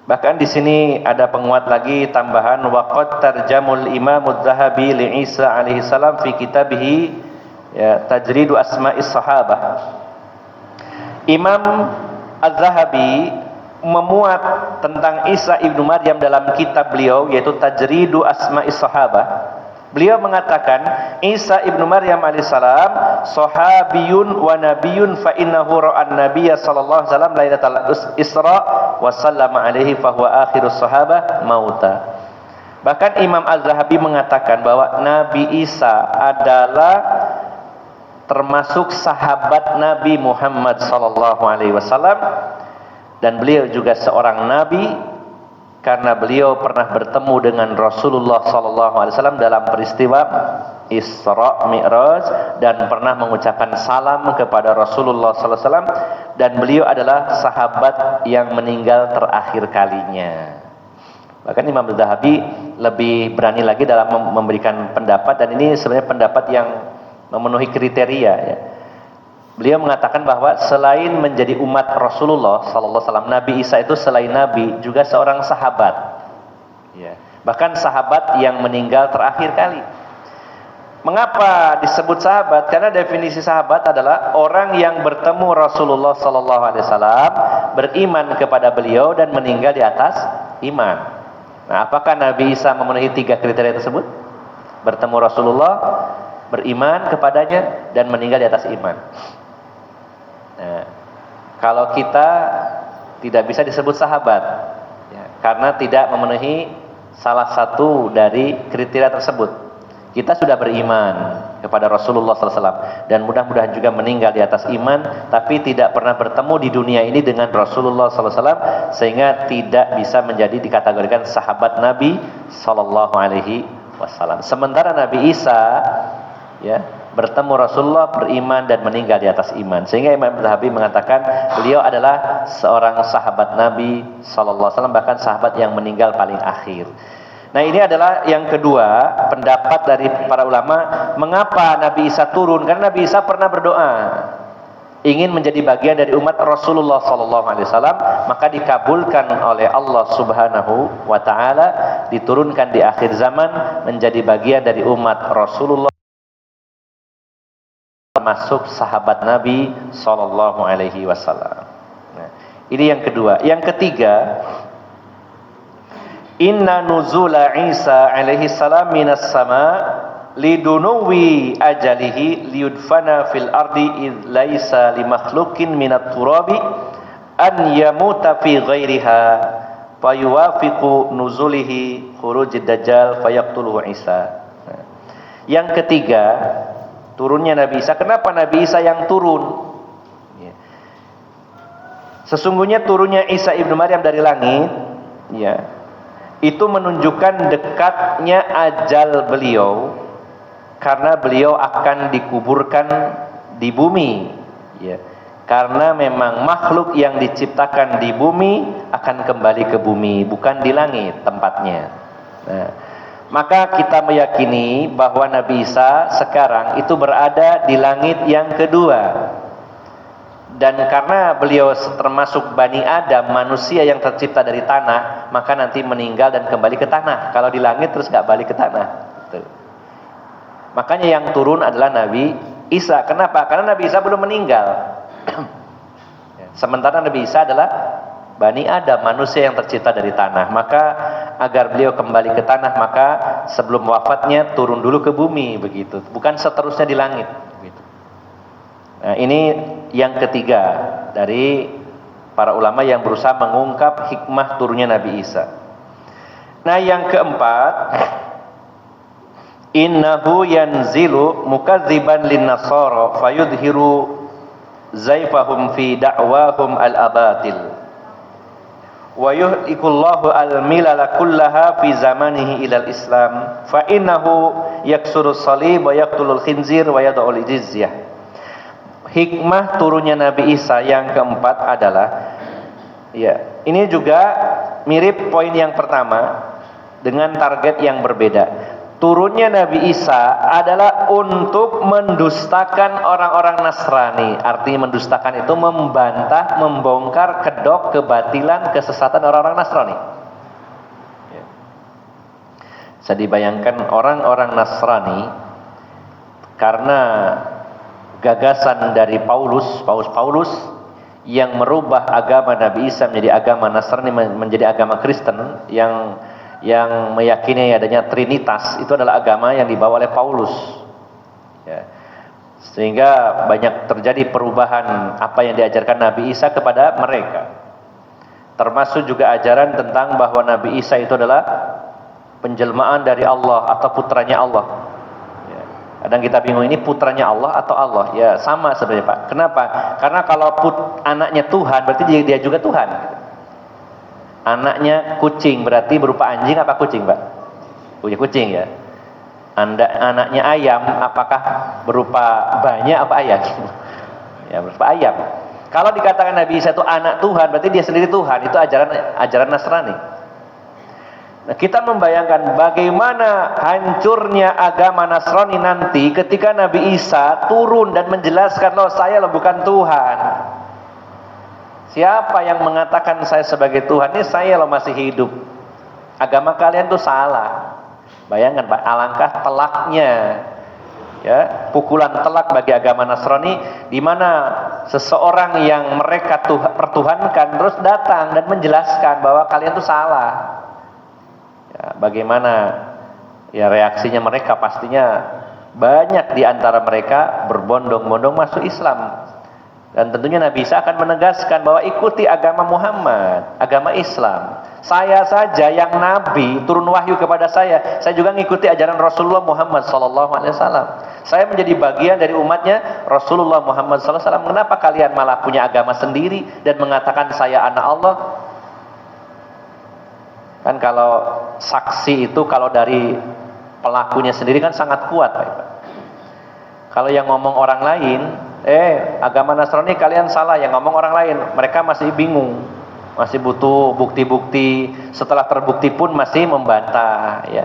Bahkan di sini ada penguat lagi tambahan, waqad tarjamul Imam Az-Zahabi li Isa alaihi salam fi kitabih ya Tajridu Asma'is Sahabah. Imam Az-Zahabi memuat tentang Isa ibnu Maryam dalam kitab beliau yaitu Tajridu Asma'is Sahabah. Beliau mengatakan Isa ibnu Maryam alaihissalam sahabiyun wa nabiyun fa innahu ra'an nabiyya sallallahu alaihi wasallam lailatal Isra wa sallama alaihi fa huwa akhirus sahabah mauta. Bahkan Imam Az-Zahabi mengatakan bahwa Nabi Isa adalah termasuk sahabat Nabi Muhammad sallallahu alaihi wasallam. Dan beliau juga seorang nabi karena beliau pernah bertemu dengan Rasulullah SAW dalam peristiwa Isra Mi'raj dan pernah mengucapkan salam kepada Rasulullah SAW, dan beliau adalah sahabat yang meninggal terakhir kalinya. Bahkan Imam Az-Zahabi lebih berani lagi dalam memberikan pendapat, dan ini sebenarnya pendapat yang memenuhi kriteria ya. Beliau mengatakan bahwa selain menjadi umat Rasulullah SAW, Nabi Isa itu selain Nabi juga seorang sahabat. Ya. Bahkan sahabat yang meninggal terakhir kali. Mengapa disebut sahabat? Karena definisi sahabat adalah orang yang bertemu Rasulullah SAW, beriman kepada beliau dan meninggal di atas iman. Nah, apakah Nabi Isa memenuhi 3 kriteria tersebut? Bertemu Rasulullah, beriman kepadanya, dan meninggal di atas iman. Nah, kalau kita tidak bisa disebut sahabat ya, karena tidak memenuhi salah satu dari kriteria tersebut. Kita sudah beriman kepada Rasulullah SAW dan mudah-mudahan juga meninggal di atas iman, tapi tidak pernah bertemu di dunia ini dengan Rasulullah SAW, sehingga tidak bisa menjadi dikategorikan sahabat Nabi SAW. Sementara Nabi Isa ya bertemu Rasulullah, beriman dan meninggal di atas iman, sehingga Imam Az-Zahabi mengatakan beliau adalah seorang sahabat Nabi SAW, bahkan sahabat yang meninggal paling akhir. Nah, ini adalah yang kedua pendapat dari para ulama mengapa Nabi Isa turun. Karena Nabi Isa pernah berdoa ingin menjadi bagian dari umat Rasulullah SAW, maka dikabulkan oleh Allah Subhanahu wa Ta'ala, diturunkan di akhir zaman menjadi bagian dari umat Rasulullah, termasuk sahabat Nabi Sallallahu Alaihi Wasallam. Nah, ini yang kedua. Yang ketiga, inna nuzula Isa alaihi salam minas sama lidunuwi ajalihi liyudfana fil ardi id laisa limakhluqin minat turabi an yamuta fi ghairiha fayuwafiqu nuzulihi khurujid dajjal fayaqtuluhu Isa. Nah, yang ketiga, turunnya Nabi Isa. Kenapa Nabi Isa yang turun? Ya. Sesungguhnya turunnya Isa ibnu Maryam dari langit, ya, itu menunjukkan dekatnya ajal beliau, karena beliau akan dikuburkan di bumi. Ya. Karena memang makhluk yang diciptakan di bumi akan kembali ke bumi, bukan di langit tempatnya. Nah, maka kita meyakini bahwa Nabi Isa sekarang itu berada di langit yang kedua. Dan karena beliau termasuk Bani Adam, manusia yang tercipta dari tanah, maka nanti meninggal dan kembali ke tanah. Kalau di langit terus nggak balik ke tanah. Tuh. Makanya yang turun adalah Nabi Isa. Kenapa? Karena Nabi Isa belum meninggal. Sementara Nabi Isa adalah Bani Adam, manusia yang tercipta dari tanah. Maka agar beliau kembali ke tanah, maka sebelum wafatnya turun dulu ke bumi, begitu. Bukan seterusnya di langit. Begitu. Nah, ini yang ketiga dari para ulama yang berusaha mengungkap hikmah turunnya Nabi Isa. Nah, yang keempat, innahu yanzilu mukadziban lin-nasara fayudhiru zaifahum fi da'wahum al-abatil wa yuhlikullahu al-milala kullaha fi zamanihi ilal islam fa innahu yaksuru salib wa yaqtulul khinzir wa yad'ul jizyah. Hikmah turunnya Nabi Isa yang keempat adalah, ya, ini juga mirip poin yang pertama dengan target yang berbeda. Turunnya Nabi Isa adalah untuk mendustakan orang-orang Nasrani. Artinya mendustakan itu membantah, membongkar kedok kebatilan, kesesatan orang-orang Nasrani. Ya. Bisa dibayangkan orang-orang Nasrani karena gagasan dari Paulus yang merubah agama Nabi Isa menjadi agama Nasrani, menjadi agama Kristen yang meyakini adanya Trinitas. Itu adalah agama yang dibawa oleh Paulus, ya. Sehingga banyak terjadi perubahan apa yang diajarkan Nabi Isa kepada mereka, termasuk juga ajaran tentang bahwa Nabi Isa itu adalah penjelmaan dari Allah atau putranya Allah. Kadang kita bingung, ini putranya Allah atau Allah? Ya sama sebenarnya, Pak. Kenapa? Karena kalau anaknya Tuhan berarti dia juga Tuhan. Anaknya kucing berarti berupa anjing apa kucing, Pak? Punya kucing, ya. Anaknya ayam apakah berupa banyak apa ayam? Ya berupa ayam. Kalau dikatakan Nabi Isa itu anak Tuhan berarti dia sendiri Tuhan. Itu ajaran Nasrani. Nah, kita membayangkan bagaimana hancurnya agama Nasrani nanti ketika Nabi Isa turun dan menjelaskan, loh saya loh bukan Tuhan. Siapa yang mengatakan saya sebagai Tuhan? Ini saya loh masih hidup. Agama kalian tuh salah. Bayangkan, Pak, alangkah telaknya, ya, pukulan telak bagi agama Nasrani, di mana seseorang yang mereka pertuhankan terus datang dan menjelaskan bahwa kalian tuh salah. Ya, bagaimana ya reaksinya mereka? Pastinya banyak di antara mereka berbondong-bondong masuk Islam. Dan tentunya Nabi Isa akan menegaskan bahwa ikuti agama Muhammad, agama Islam. Saya saja yang Nabi, turun wahyu kepada saya juga mengikuti ajaran Rasulullah Muhammad SAW. Saya menjadi bagian dari umatnya Rasulullah Muhammad SAW. Kenapa kalian malah punya agama sendiri dan mengatakan saya anak Allah? Kan kalau saksi itu kalau dari pelakunya sendiri kan sangat kuat, Pak. Kalau yang ngomong orang lain, agama Nasrani kalian salah, yang ngomong orang lain, mereka masih bingung, masih butuh bukti-bukti. Setelah terbukti pun masih membantah, ya.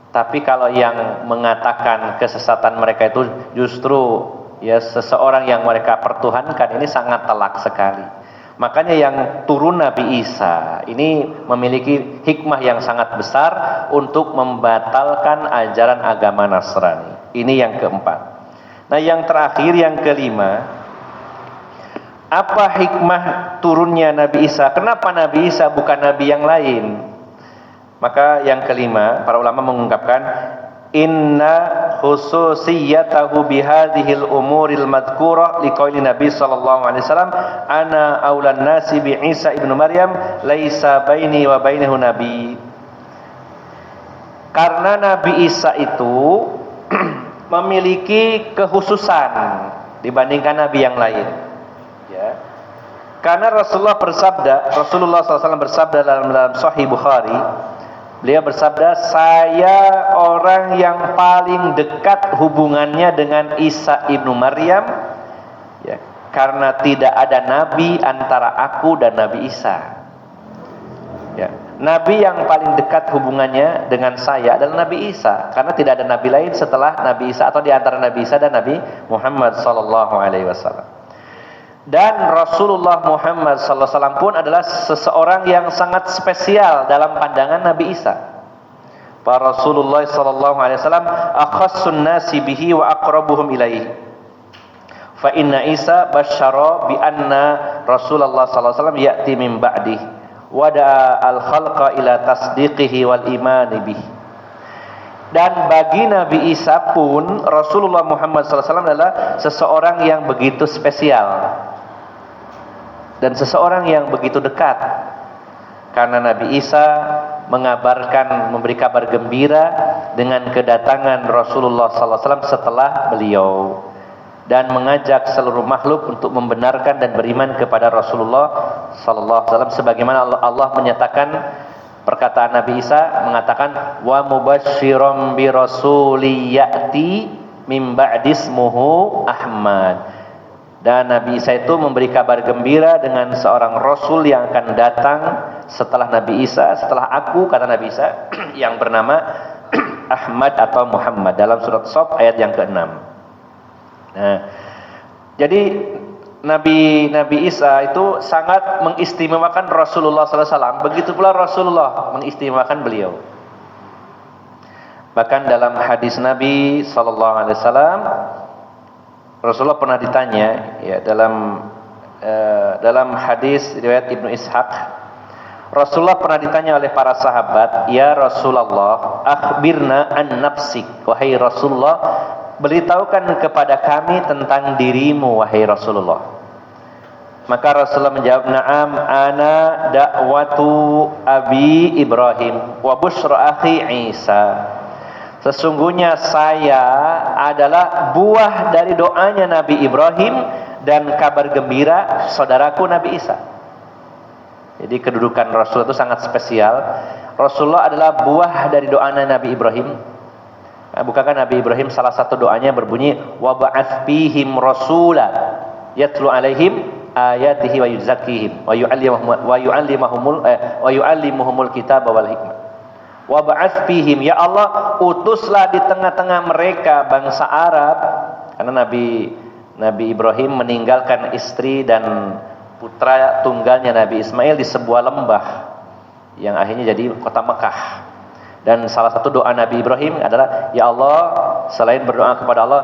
Tapi kalau yang mengatakan kesesatan mereka itu justru ya seseorang yang mereka pertuhankan, ini sangat telak sekali. Makanya yang turun Nabi Isa ini memiliki hikmah yang sangat besar untuk membatalkan ajaran agama Nasrani. Ini yang keempat. Nah, yang terakhir, yang kelima, apa hikmah turunnya Nabi Isa? Kenapa Nabi Isa bukan Nabi yang lain? Maka yang kelima, para ulama mengungkapkan, inna khususiyatahu bihadhil umuril madhkurah liqauli Nabi sallallahu alaihi wasallam, ana aulan nasi bi Isa ibnu Maryam laisa baini wa bainahu nabi. Karena Nabi Isa itu memiliki kekhususan dibandingkan nabi yang lain, ya. Karena Rasulullah SAW bersabda dalam Sahih Bukhari, beliau bersabda, saya orang yang paling dekat hubungannya dengan Isa ibnu Maryam, ya, karena tidak ada nabi antara aku dan Nabi Isa. Ya, nabi yang paling dekat hubungannya dengan saya adalah Nabi Isa, karena tidak ada nabi lain setelah Nabi Isa atau di antara Nabi Isa dan Nabi Muhammad sallallahu alaihi wasallam. Dan Rasulullah Muhammad SAW pun adalah seseorang yang sangat spesial dalam pandangan Nabi Isa. Pak Rasulullah SAW akhassun nasi bihi wa aqrabuhum ilaihi. Fa inna Isa basyara bi anna Rasulullah SAW ya'ti min ba'dih wa da'a al-khalqa ila tasdiqihi wal imani bihi. Dan bagi Nabi Isa pun Rasulullah Muhammad SAW adalah seseorang yang begitu spesial dan seseorang yang begitu dekat, karena Nabi Isa mengabarkan, memberi kabar gembira dengan kedatangan Rasulullah SAW setelah beliau, dan mengajak seluruh makhluk untuk membenarkan dan beriman kepada Rasulullah SAW, sebagaimana Allah menyatakan perkataan Nabi Isa mengatakan wa mubasysyiram bi rasuli ya'ti mim ba'dismuhu Ahmad. Dan Nabi Isa itu memberi kabar gembira dengan seorang Rasul yang akan datang setelah Nabi Isa, setelah aku, kata Nabi Isa, yang bernama Ahmad atau Muhammad, dalam surat Shaf ayat yang ke-6. Nah, jadi Nabi Isa itu sangat mengistimewakan Rasulullah SAW. Begitu pula Rasulullah mengistimewakan beliau. Bahkan dalam hadis Nabi SAW, Rasulullah pernah ditanya, ya, dalam hadis riwayat Ibnu Ishaq, Rasulullah pernah ditanya oleh para sahabat, ya Rasulullah, akhbirna an nafsik, wahai Rasulullah, beritahukan kepada kami tentang dirimu, wahai Rasulullah. Maka Rasulullah menjawab, na'am ana da'watu abi Ibrahim wa busyra akhi Isa. Sesungguhnya saya adalah buah dari doanya Nabi Ibrahim dan kabar gembira saudaraku Nabi Isa. Jadi kedudukan Rasul itu sangat spesial. Rasulullah adalah buah dari doanya Nabi Ibrahim. Bukankah Nabi Ibrahim salah satu doanya berbunyi wa ba'ats fihim rasula yatlu alaihim ayatihi wa yuzakkihim wa yu'allimuhumul kitaba wal hikmah. Wa ba'ats fihim, ya Allah, utuslah di tengah-tengah mereka bangsa Arab, karena Nabi Ibrahim meninggalkan istri dan putra tunggalnya Nabi Ismail di sebuah lembah yang akhirnya jadi kota Mekah. Dan salah satu doa Nabi Ibrahim adalah, ya Allah, selain berdoa kepada Allah,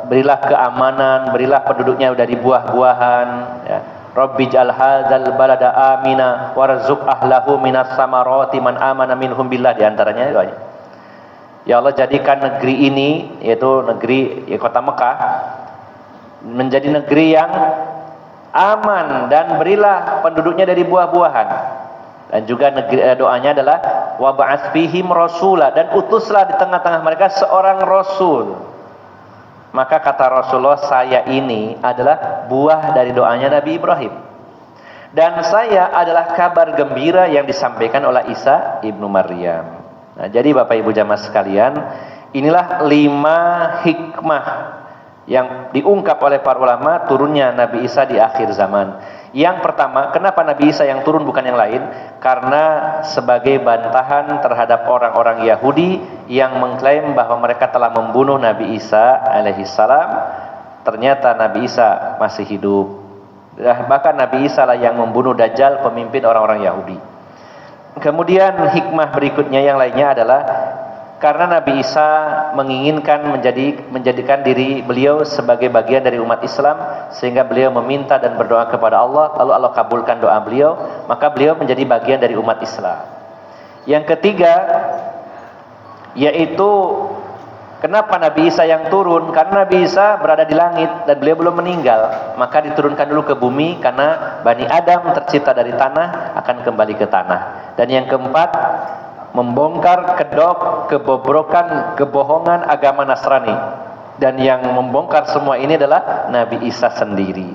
berilah keamanan, berilah penduduknya dari buah-buahan, ya. Rabbi ij'al hadzal balada amina warzuq ahlahu minas samarati man amana minhum billah, di antaranya doanya. Ya Allah, jadikan negeri ini, yaitu negeri kota Mekah, menjadi negeri yang aman dan berilah penduduknya dari buah-buahan. Dan juga doanya adalah wa ba'ats fihim rasula, dan utuslah di tengah-tengah mereka seorang rasul. Maka kata Rasulullah, saya ini adalah buah dari doanya Nabi Ibrahim. Dan saya adalah kabar gembira yang disampaikan oleh Isa ibnu Maryam. Nah, jadi Bapak Ibu jamaah sekalian, inilah 5 hikmah yang diungkap oleh para ulama turunnya Nabi Isa di akhir zaman. Yang pertama, kenapa Nabi Isa yang turun bukan yang lain? Karena sebagai bantahan terhadap orang-orang Yahudi yang mengklaim bahwa mereka telah membunuh Nabi Isa alaihissalam. Ternyata Nabi Isa masih hidup. Bahkan Nabi Isa lah yang membunuh Dajjal, pemimpin orang-orang Yahudi. Kemudian hikmah berikutnya yang lainnya adalah karena Nabi Isa menginginkan menjadikan diri beliau sebagai bagian dari umat Islam, sehingga beliau meminta dan berdoa kepada Allah, lalu Allah kabulkan doa beliau, maka beliau menjadi bagian dari umat Islam. Yang ketiga, yaitu kenapa Nabi Isa yang turun? Karena Nabi Isa berada di langit dan beliau belum meninggal, maka diturunkan dulu ke bumi, karena Bani Adam tercipta dari tanah akan kembali ke tanah. Dan yang keempat, membongkar kedok, kebobrokan, kebohongan agama Nasrani. Dan yang membongkar semua ini adalah Nabi Isa sendiri.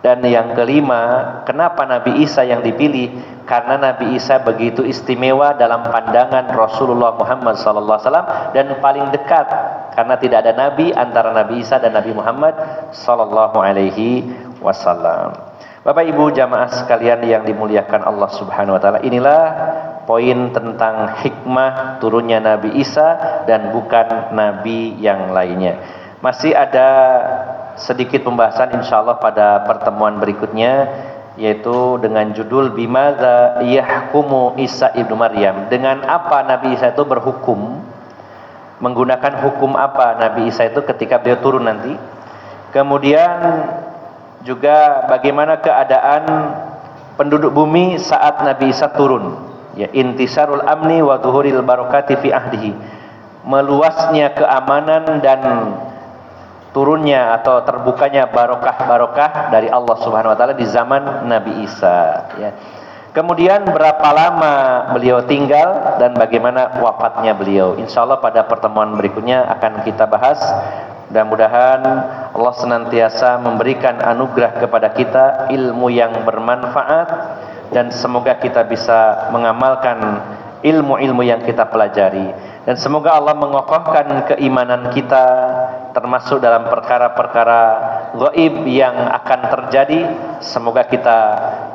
Dan yang kelima, kenapa Nabi Isa yang dipilih? Karena Nabi Isa begitu istimewa dalam pandangan Rasulullah Muhammad SAW dan paling dekat, karena tidak ada nabi antara Nabi Isa dan Nabi Muhammad SAW. Bapak Ibu jamaah sekalian yang dimuliakan Allah Subhanahu wa taala, inilah poin tentang hikmah turunnya Nabi Isa dan bukan nabi yang lainnya. Masih ada sedikit pembahasan insyaallah pada pertemuan berikutnya, yaitu dengan judul Bimadza yahkumu Isa ibnu Maryam. Dengan apa Nabi Isa itu berhukum? Menggunakan hukum apa Nabi Isa itu ketika beliau turun nanti? Kemudian juga bagaimana keadaan penduduk bumi saat Nabi Isa turun? Ya, intisarul amni wa dhuhuril barakati fi ahdihi. Meluasnya keamanan dan turunnya atau terbukanya barokah-barokah dari Allah Subhanahu wa taala di zaman Nabi Isa, ya. Kemudian berapa lama beliau tinggal dan bagaimana wafatnya beliau. Insyaallah pada pertemuan berikutnya akan kita bahas. Mudah-mudahan Allah senantiasa memberikan anugerah kepada kita ilmu yang bermanfaat, dan semoga kita bisa mengamalkan ilmu-ilmu yang kita pelajari, dan semoga Allah mengokohkan keimanan kita termasuk dalam perkara-perkara gaib yang akan terjadi. Semoga kita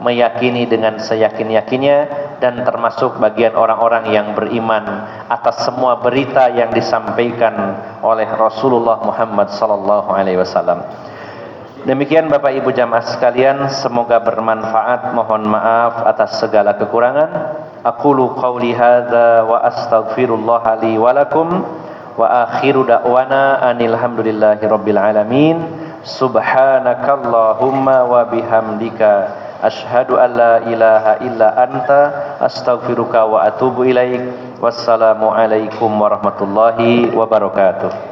meyakini dengan seyakin-yakinnya dan termasuk bagian orang-orang yang beriman atas semua berita yang disampaikan oleh Rasulullah Muhammad sallallahu alaihi wasallam. Demikian Bapak Ibu jamaah sekalian, semoga bermanfaat. Mohon maaf atas segala kekurangan. Aqulu qawli hadza wa astaghfirullah li wa lakum wa akhiru da'wana anil hamdulillahi rabbil alamin. Subhanakallahumma wa bihamdika asyhadu an la ilaha illa anta astaghfiruka wa atubu ilaik. Wassalamu alaikum warahmatullahi wabarakatuh.